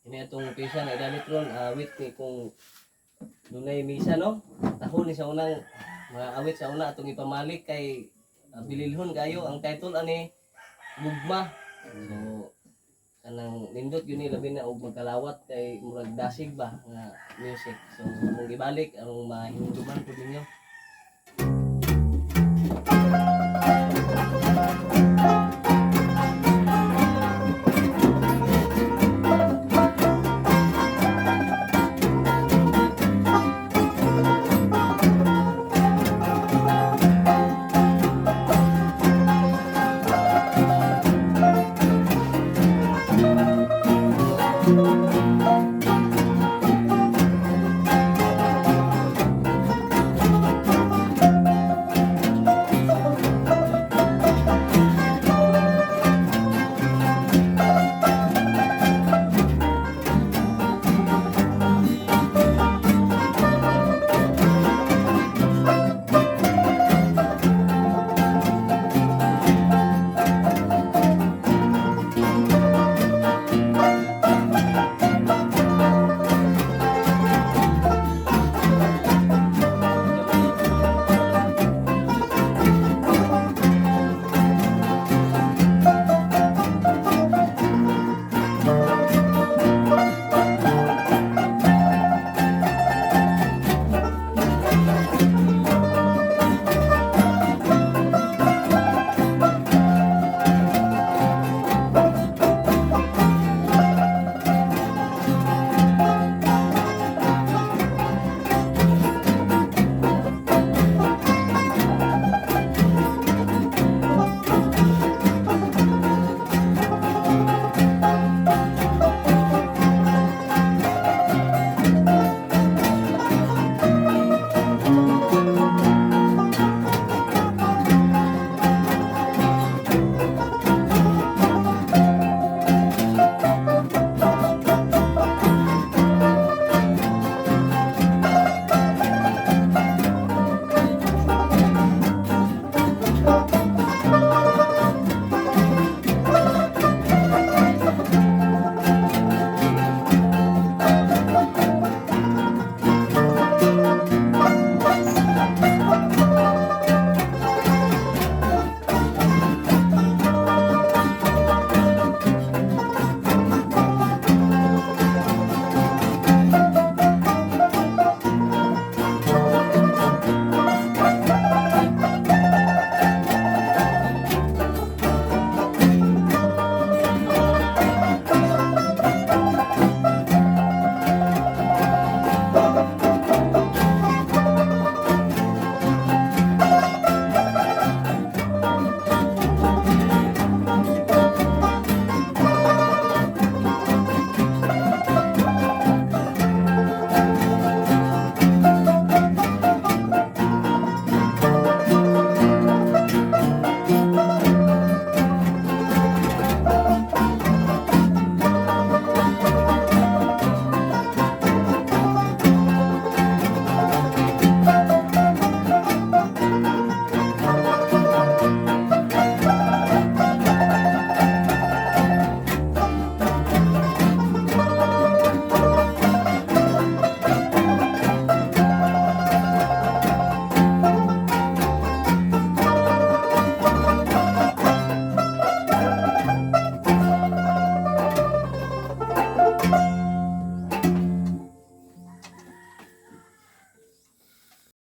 Ini atong pisa na gamit ron awit ni kung dunay misa no. Taho ni sa unang mga awit sa una atong ipamalik kay bililhon kayo ang title ani Gugma. So kanang nindot yun ni labi na og magkalawat kay murag dasig ba nga music. So mong ibalik ang mahinduman pud ninyo.